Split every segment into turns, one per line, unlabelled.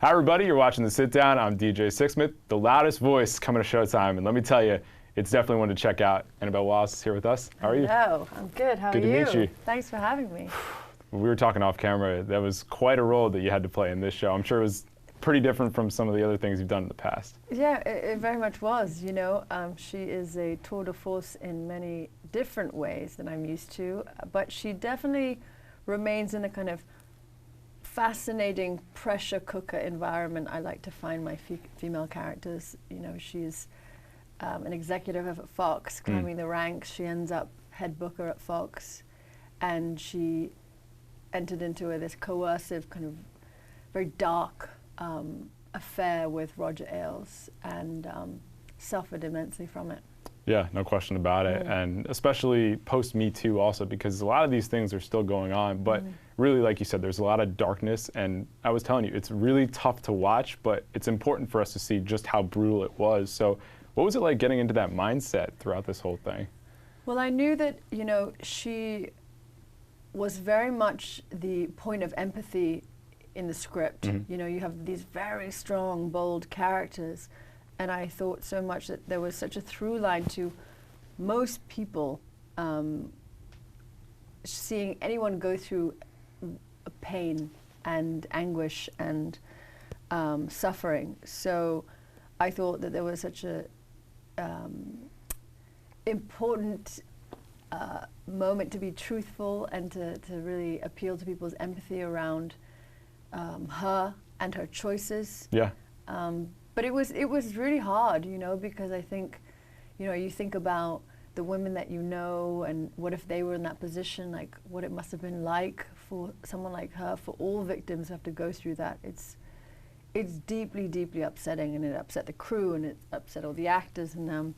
Hi everybody, you're watching The Sit Down. I'm DJ Sixsmith, the loudest voice coming to Showtime. And let me tell you, it's definitely one to check out. Annabelle Wallis is here with us. How are you?
Hello, I'm good. How are you?
Good to meet you.
Thanks for having me.
We were talking off camera. That was quite a role that you had to play in this show. I'm sure it was pretty different from some of the other things you've done in the past.
Yeah, it very much was. You know, she is a tour de force in many different ways than I'm used to, but she definitely remains in a kind of fascinating pressure cooker environment I like to find my female characters. You know, she's an executive at Fox, climbing the ranks. She ends up head booker at Fox, and she entered into this coercive, kind of very dark affair with Roger Ailes, and suffered immensely from it.
Yeah, no question about it. And especially post Me Too also, because a lot of these things are still going on, but really, like you said, there's a lot of darkness, and I was telling you, it's really tough to watch, but it's important for us to see just how brutal it was. So what was it like getting into that mindset throughout this whole thing?
Well, I knew that, you know, she was very much the point of empathy in the script. You know, you have these very strong, bold characters, and I thought so much that there was such a through line to most people seeing anyone go through pain and anguish and suffering. So I thought that there was such a important moment to be truthful and to really appeal to people's empathy around her and her choices.
Yeah.
But it was really hard, you know, because I think, you know, you think about the women that you know, and what if they were in that position, like what it must have been like for someone like her, for all victims who have to go through that. It's deeply, deeply upsetting, and it upset the crew, and it upset all the actors, and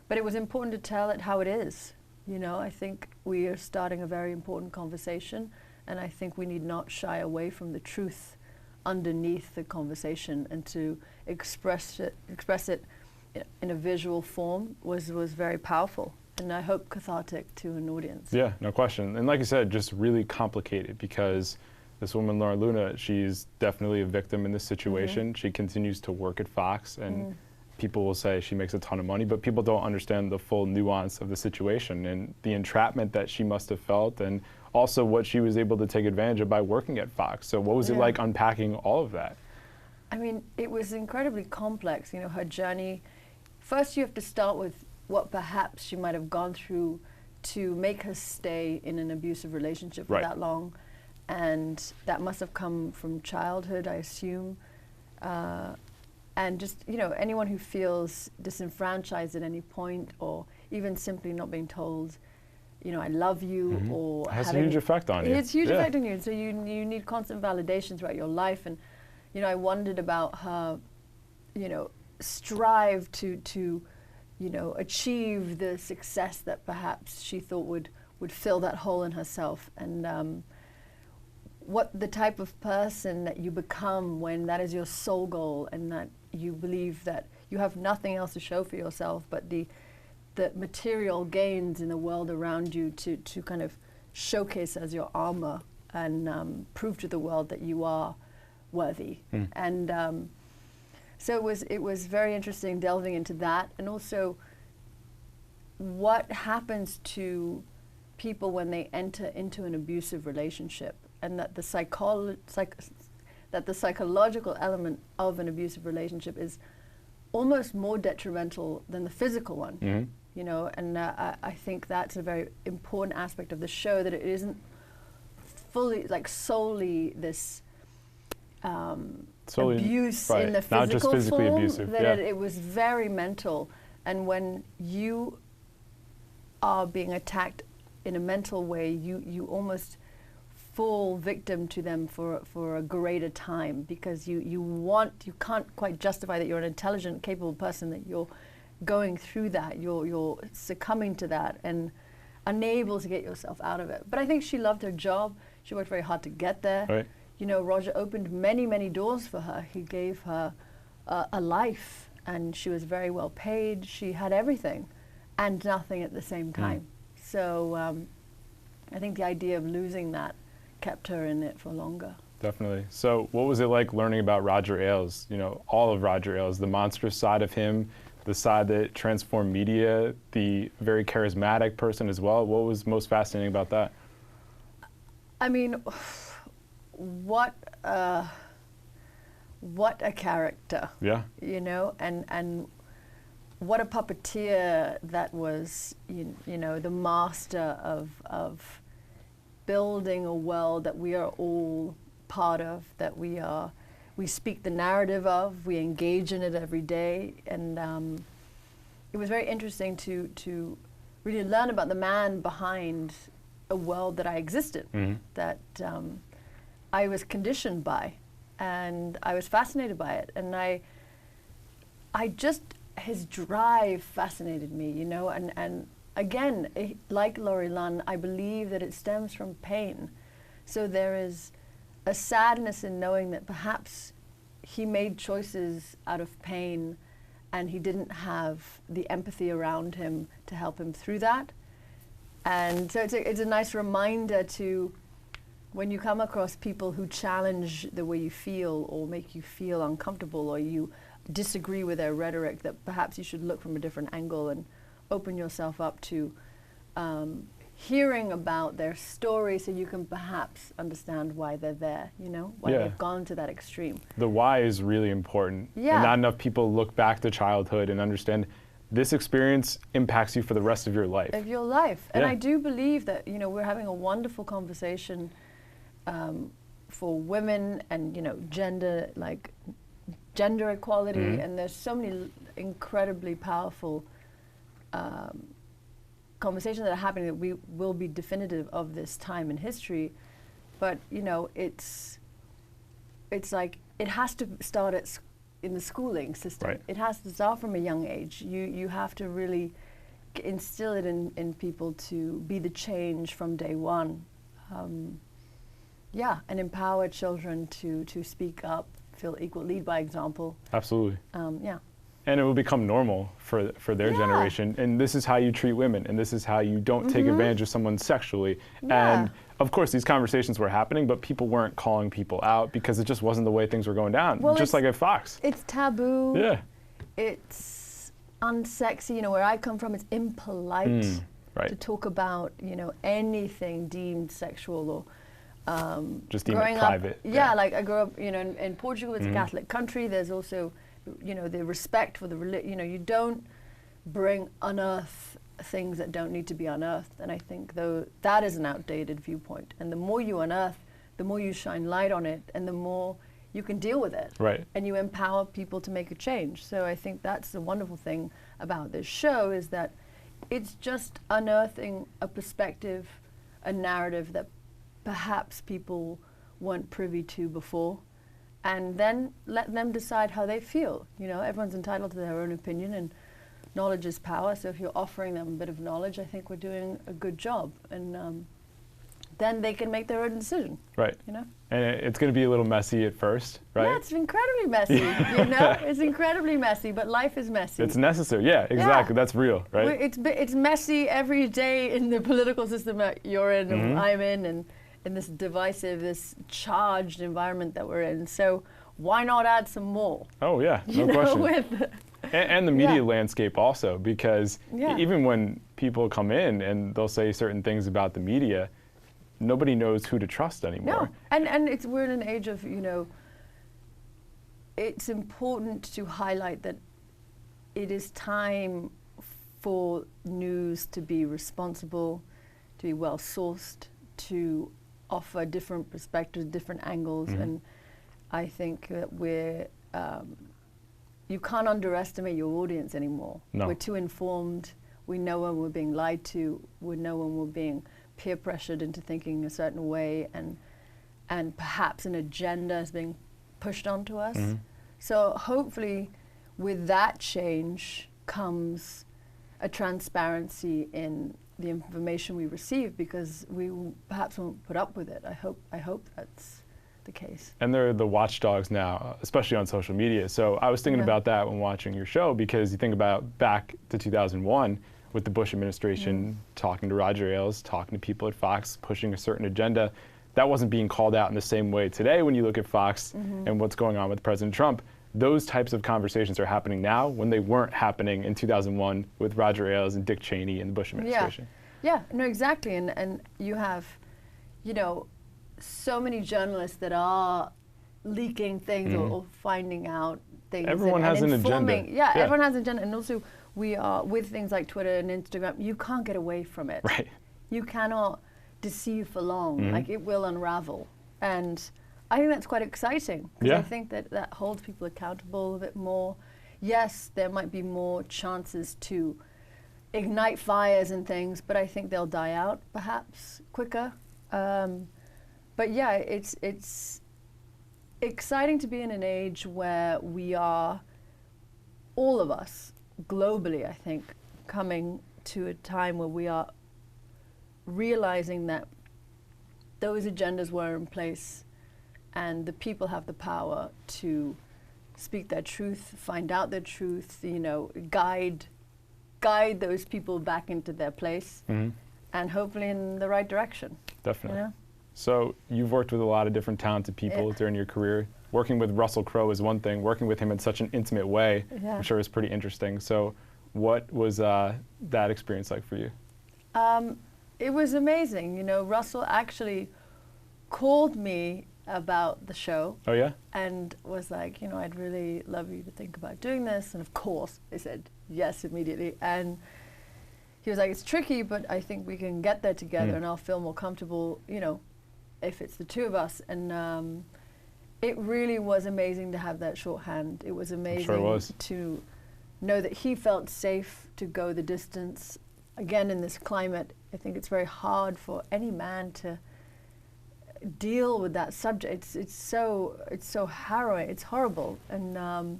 but it was important to tell it how it is. You know, I think we are starting a very important conversation, and I think we need not shy away from the truth underneath the conversation, and to express it in a visual form was very powerful, and I hope cathartic to an audience.
Yeah, no question. And like you said, just really complicated, because this woman, Laurie Luhn, she's definitely a victim in this situation. She continues to work at Fox, and people will say she makes a ton of money, but people don't understand the full nuance of the situation and the entrapment that she must have felt, and also what she was able to take advantage of by working at Fox. So what was it like unpacking all of that?
I mean, it was incredibly complex, you know, her journey. First, you have to start with what perhaps she might have gone through to make her stay in an abusive relationship for that long. And that must have come from childhood, I assume. And just, you know, anyone who feels disenfranchised at any point, or even simply not being told, you know, I love you, or
it has a huge effect on you.
It's a huge effect on you. So you need constant validation throughout your life. And, you know, I wondered about her, you know, strive to you know, achieve the success that perhaps she thought would fill that hole in herself. And what the type of person that you become when that is your sole goal, and that you believe that you have nothing else to show for yourself but the material gains in the world around you to kind of showcase as your armor, and prove to the world that you are worthy. And so it was very interesting delving into that, and also what happens to people when they enter into an abusive relationship, and that the psychological element of an abusive relationship is almost more detrimental than the physical one. You know, and I think that's a very important aspect of the show, that it isn't fully, like, solely this abuse in the physical
not just physically
form,
abusive.
that it was very mental. And when you are being attacked in a mental way, you almost fall victim to them for a greater time, because you can't quite justify that you're an intelligent, capable person, that you're going through that, you're succumbing to that and unable to get yourself out of it. But I think she loved her job. She worked very hard to get there. You know, Roger opened many, many doors for her. He gave her a life, and she was very well paid. She had everything and nothing at the same time. So I think the idea of losing that kept her in it for longer.
Definitely. So what was it like learning about Roger Ailes, you know, all of Roger Ailes, the monstrous side of him, the side that transformed media, the very charismatic person as well? What was most fascinating about that?
I mean, what a character.
Yeah.
You know, and what a puppeteer that was, you know, the master of building a world that we are all part of, that we speak the narrative of, we engage in it every day. And it was very interesting to really learn about the man behind a world that I existed, that I was conditioned by, and I was fascinated by it. And I just, his drive fascinated me, you know, and again, like Laurie Luhn, I believe that it stems from pain. So there is a sadness in knowing that perhaps he made choices out of pain and he didn't have the empathy around him to help him through that. And so it's a nice reminder to, when you come across people who challenge the way you feel or make you feel uncomfortable or you disagree with their rhetoric, that perhaps you should look from a different angle and open yourself up to hearing about their story so you can perhaps understand why they're there, you know, why they've gone to that extreme.
The why is really important.
Yeah.
And not enough people look back to childhood and understand this experience impacts you for the rest of your life.
Of your life. And
Yeah.
I do believe that, you know, we're having a wonderful conversation for women and, you know, gender equality, and there's so many incredibly powerful conversations that are happening that we will be definitive of this time in history. But, you know, it's like it has to start in the schooling system.
Right.
It has to start from a young age. You have to really instill it in people to be the change from day one. And empower children to speak up, feel equal, lead by example.
Absolutely.
Yeah.
And it will become normal for their generation. And this is how you treat women, and this is how you don't take advantage of someone sexually.
Yeah.
And of course, these conversations were happening, but people weren't calling people out because it just wasn't the way things were going down.
Well,
just like at Fox.
It's taboo.
Yeah.
It's unsexy. You know, where I come from, it's impolite
right.
to talk about, you know, anything deemed sexual or
just deem
growing
it private.
up. Yeah, like I grew up, you know, in Portugal. It's a Catholic country. There's also, you know, the respect for the religion. You know, you don't unearth things that don't need to be unearthed. And I think though that is an outdated viewpoint. And the more you unearth, the more you shine light on it, and the more you can deal with it.
Right.
And you empower people to make a change. So I think that's the wonderful thing about this show, is that it's just unearthing a perspective, a narrative that perhaps people weren't privy to before, and then let them decide how they feel. You know, everyone's entitled to their own opinion, and knowledge is power. So if you're offering them a bit of knowledge, I think we're doing a good job. And then they can make their own decision.
Right.
You know?
And it's going to be a little messy at first, right?
Yeah, it's incredibly messy, you know? It's incredibly messy, but life is messy.
It's necessary. Yeah, exactly.
Yeah.
That's real, right?
It's messy every day in the political system that you're in, and I'm in, and in this divisive, this charged environment that we're in. So why not add some more?
Oh yeah, no question. And the media
Yeah.
landscape also, because
Yeah.
even when people come in and they'll say certain things about the media, nobody knows who to trust anymore.
No, and we're in an age of, you know, it's important to highlight that it is time for news to be responsible, to be well sourced, to offer different perspectives, different angles, and I think that you can't underestimate your audience anymore.
No.
We're too informed. We know when we're being lied to. We know when we're being peer pressured into thinking a certain way, and perhaps an agenda is being pushed onto us. So hopefully with that change comes a transparency in the information we receive, because we perhaps won't put up with it. I hope that's the case.
And they're the watchdogs now, especially on social media. So I was thinking about that when watching your show, because you think about back to 2001 with the Bush administration talking to Roger Ailes, talking to people at Fox, pushing a certain agenda. that wasn't being called out in the same way today when you look at Fox and what's going on with President Trump. Those types of conversations are happening now when they weren't happening in 2001 with Roger Ailes and Dick Cheney and the Bush administration.
Yeah, no, exactly. And you have, you know, so many journalists that are leaking things or finding out things.
Everyone has an agenda.
Yeah, everyone has an agenda. And also, we are, with things like Twitter and Instagram, you can't get away from it.
Right.
You cannot deceive for long. Like, it will unravel. And I think that's quite exciting. Because I think that holds people accountable a bit more. Yes, there might be more chances to ignite fires and things, but I think they'll die out perhaps quicker. But yeah, it's exciting to be in an age where we are, all of us, globally, I think, coming to a time where we are realizing that those agendas were in place and the people have the power to speak their truth, find out their truth, you know, guide those people back into their place and hopefully in the right direction.
Definitely.
You know?
So you've worked with a lot of different talented people during your career. Working with Russell Crowe is one thing. Working with him in such an intimate way, I'm sure is pretty interesting. So what was that experience like for you?
It was amazing. You know, Russell actually called me about the show.
Oh, yeah?
And was like, you know, I'd really love you to think about doing this. And of course, I said yes immediately. And he was like, it's tricky, but I think we can get there together and I'll feel more comfortable, you know, if it's the two of us. And it really was amazing to have that shorthand. It was amazing to know that he felt safe to go the distance. Again, in this climate, I think it's very hard for any man to deal with that subject. It's so harrowing. It's horrible. And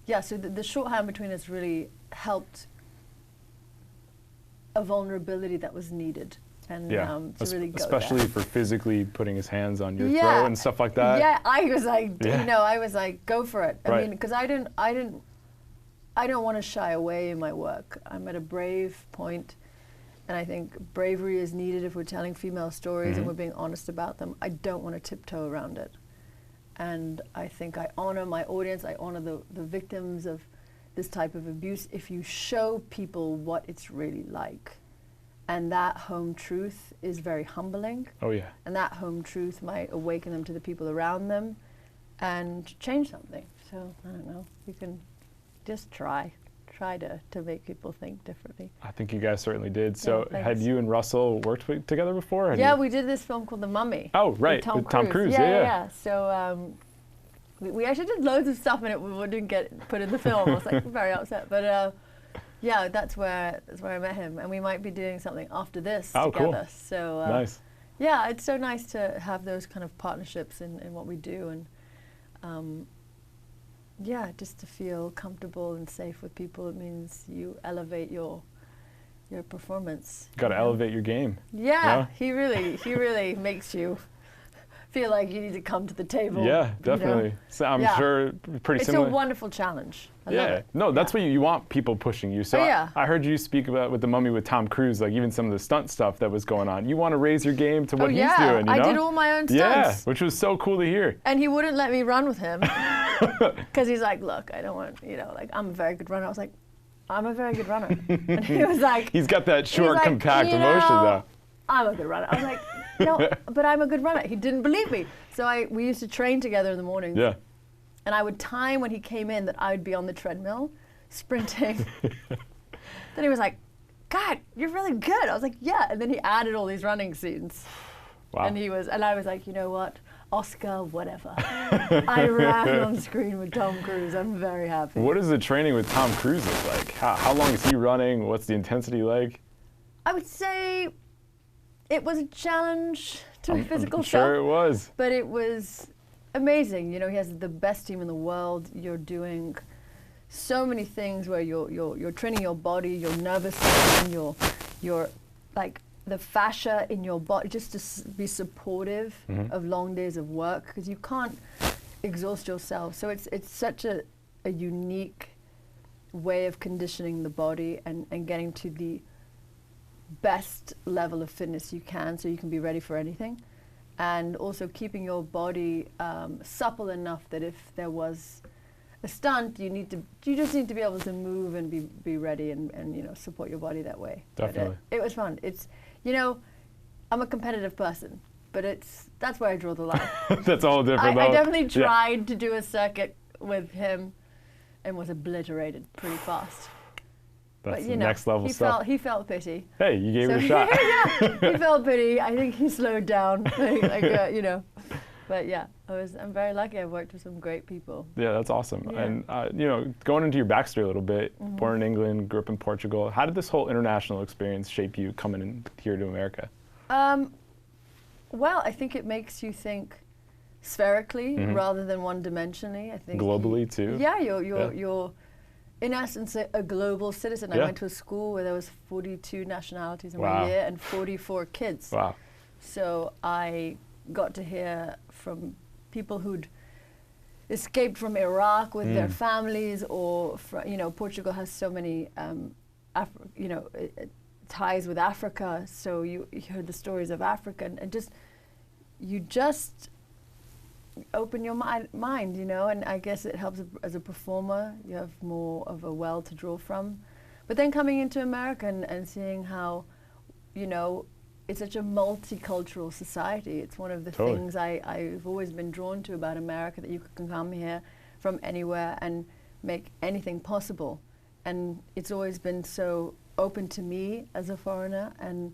yeah, so the shorthand between us really helped a vulnerability that was needed. And to really go
especially
there.
For physically putting his hands on your throat and stuff like that.
Yeah, I was like, you know, I was like, go for it. I mean, because I don't want to shy away in my work. I'm at a brave point, and I think bravery is needed if we're telling female stories and we're being honest about them. I don't want to tiptoe around it. And I think I honor my audience. I honor the victims of this type of abuse if you show people what it's really like. And that home truth is very humbling. Oh, yeah. And that home truth might awaken them to the people around them and change something. So, I don't know, you can just try to make people think differently. I think you guys certainly did. So, had you and Russell worked together before? Yeah, we did this film called The Mummy. Oh, right, with Tom Cruise. Yeah. So, we actually did loads of stuff in it we didn't get put in the film. I was like very upset. But yeah, that's where I met him, and we might be doing something after this together. Cool. So nice. Yeah, it's so nice to have those kind of partnerships in what we do, and yeah, just to feel comfortable and safe with people. It means you elevate your performance. Got to elevate your game. Yeah, he really makes you feel like you need to come to the table. Yeah, definitely. You know? So I'm sure pretty similar. It's a wonderful challenge. I love it. No, that's what you want, people pushing you. So I heard you speak about with The Mummy with Tom Cruise, like even some of the stunt stuff that was going on. You want to raise your game to what he's doing, you know? I did all my own stunts. Yeah, which was so cool to hear. And he wouldn't let me run with him because he's like, look, I don't want, you know, like I'm a very good runner. I was like, I'm a very good runner. And he was like, he's got that short, compact emotion though. I'm a good runner. I was like, no, but I'm a good runner. He didn't believe me. So we used to train together in the mornings. Yeah. And I would time when he came in that I would be on the treadmill, sprinting. Then he was like, God, you're really good. I was like, yeah. And then he added all these running scenes. Wow. And I was like, you know what? Oscar, whatever. I ran on screen with Tom Cruise. I'm very happy. What is the training with Tom Cruise look like? How long is he running? What's the intensity like? I would say it was a challenge to physical self. Sure it was. But it was amazing. You know, he has the best team in the world. You're doing so many things where you're training your body, your nervous system, your like the fascia in your body, just to be supportive of long days of work, because you can't exhaust yourself. So it's such a unique way of conditioning the body and getting to the best level of fitness you can, so you can be ready for anything. and also keeping your body supple enough that if there was a stunt, you just need to be able to move and be ready and you know, support your body that way.
Definitely.
But it was fun. It's, you know, I'm a competitive person, but that's where I draw the line.
That's all different.
I definitely tried to do a circuit with him and was obliterated pretty fast.
That's
but,
the next level stuff.
He felt pity.
Hey, you gave it a shot.
Yeah, he felt pity. I think he slowed down, you know. But yeah, I'm very lucky. I've worked with some great people.
Yeah, that's awesome.
Yeah.
And you know, going into your backstory a little bit, born in England, grew up in Portugal. How did this whole international experience shape you coming in here to America?
Well, I think it makes you think spherically rather than one-dimensionally. I think
globally too.
Yeah, you're in essence a global citizen. I went to a school where there was 42 nationalities in 1 year and 44 kids.
Wow.
So I got to hear from people who'd escaped from Iraq with their families, or you know, Portugal has so many you know, ties with Africa. So you heard the stories of Africa, and you just open your mind, you know, and I guess it helps as a performer. You have more of a well to draw from. But then coming into America and seeing how, you know, it's such a multicultural society. It's one of the things I've always been drawn to about America, that you can come here from anywhere and make anything possible. And it's always been so open to me as a foreigner, and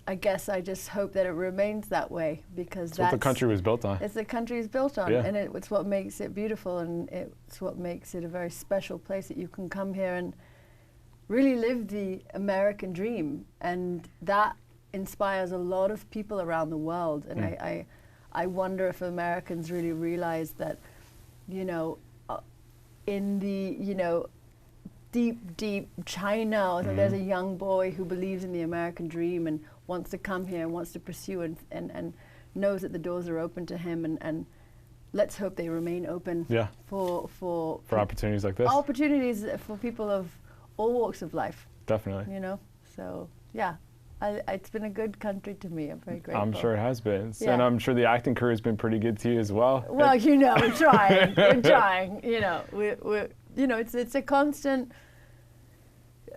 I guess I just hope that it remains that way, because
that's what the country was built on.
It's the country is built on,
yeah.
And it's what makes it beautiful, and it's what makes it a very special place, that you can come here and really live the American dream, and that inspires a lot of people around the world. And I wonder if Americans really realize that, you know, in the, you know, deep China, there's a young boy who believes in the American dream and wants to come here and wants to pursue and knows that the doors are open to him, and let's hope they remain open for
opportunities like this.
Opportunities for people of all walks of life.
Definitely.
You know, so yeah, it's been a good country to me. I'm very grateful.
I'm sure it has been.
Yeah.
And I'm sure the acting career has been pretty good to you as well.
Well, you know, we're trying. We're trying. You know, we're you know, it's a constant.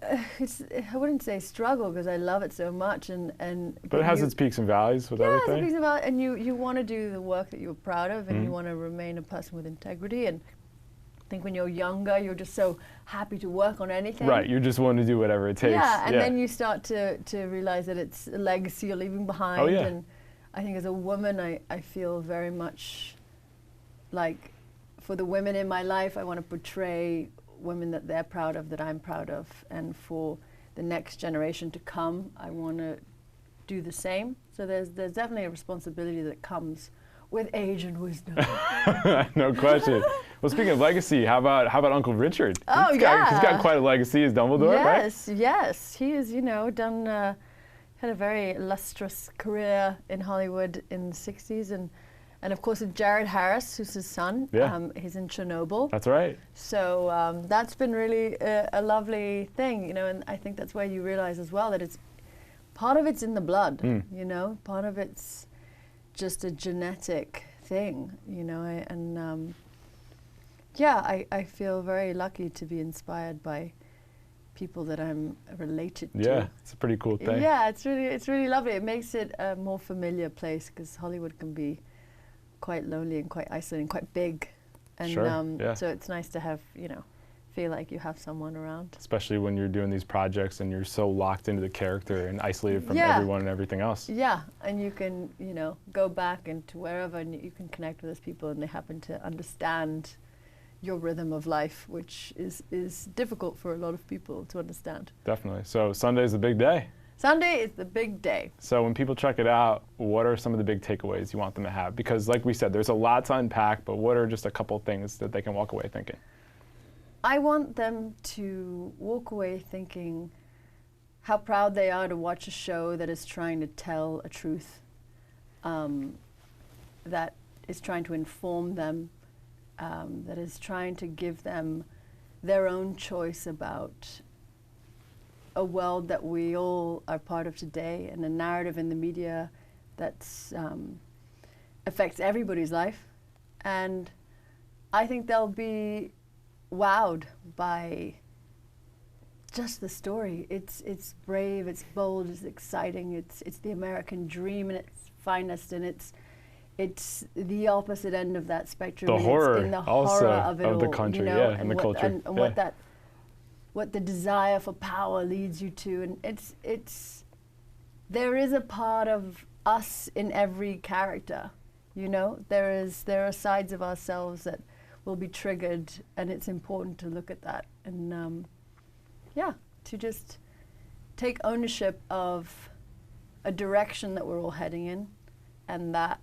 I wouldn't say struggle, because I love it so much,
but it has its peaks and valleys with everything.
Yeah, it has its peaks and valleys, and you want to do the work that you're proud of, and you want to remain a person with integrity. And I think when you're younger, you're just so happy to work on anything.
Right, you just want to do whatever it takes.
Yeah, and then you start to realize that it's a legacy you're leaving behind.
Oh, yeah.
And I think as a woman, I feel very much like, for the women in my life, I want to portray women that they're proud of, that I'm proud of, and for the next generation to come, I want to do the same. So there's definitely a responsibility that comes with age and wisdom.
No question. Well, speaking of legacy, how about Uncle Richard?
Oh,
he's got quite a legacy as Dumbledore, right?
Yes, he has, you know, done had a very illustrious career in Hollywood in the 60s, and of course, with Jared Harris, who's his son.
Yeah.
He's in Chernobyl.
That's right.
So that's been really a lovely thing, you know, and I think that's where you realize as well that part of it's in the blood, you know, part of it's just a genetic thing, you know, I feel very lucky to be inspired by people that I'm related to.
Yeah, it's a pretty cool thing.
Yeah, it's really lovely. It makes it a more familiar place, because Hollywood can be quite lonely and quite isolating, quite big, and so it's nice to have, you know, feel like you have someone around.
Especially when you're doing these projects and you're so locked into the character and isolated from everyone and everything else.
Yeah, and you can, you know, go back into wherever and you can connect with those people, and they happen to understand your rhythm of life, which is difficult for a lot of people to understand.
Definitely. So Sunday's the big day.
Sunday is the big day.
So when people check it out, what are some of the big takeaways you want them to have? Because like we said, there's a lot to unpack, but what are just a couple things that they can walk away thinking?
I want them to walk away thinking how proud they are to watch a show that is trying to tell a truth, that is trying to inform them, that is trying to give them their own choice about a world that we all are part of today, and a narrative in the media that's affects everybody's life, and I think they'll be wowed by just the story. It's brave, it's bold, it's exciting, it's the American dream in its finest, and it's the opposite end of that spectrum.
The horror,
in the
also
horror of it
of the
all,
country,
you know,
yeah,
and
and the
what,
culture,
and
yeah.
what the desire for power leads you to, and it's there is a part of us in every character, you know. There are sides of ourselves that will be triggered, and it's important to look at that and to just take ownership of a direction that we're all heading in, and that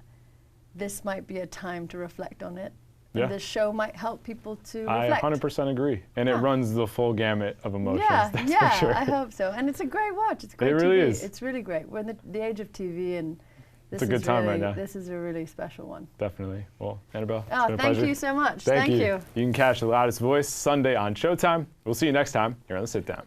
this might be a time to reflect on it.
Yeah.
And this show might help people to
I
reflect.
100% agree. And it runs the full gamut of emotions, that's
yeah,
for sure.
I hope so. And it's a great watch. It's great
It
TV.
really is.
It's really great. We're in the age of TV, and this
It's a good
is
time
really,
right now.
This is a really special one.
Definitely. Well, Annabelle, it's
Oh,
been a
thank
pleasure.
you so much.
Thank you.
you.
You can catch The Loudest Voice Sunday on Showtime. We'll see you next time here on The Sit Down.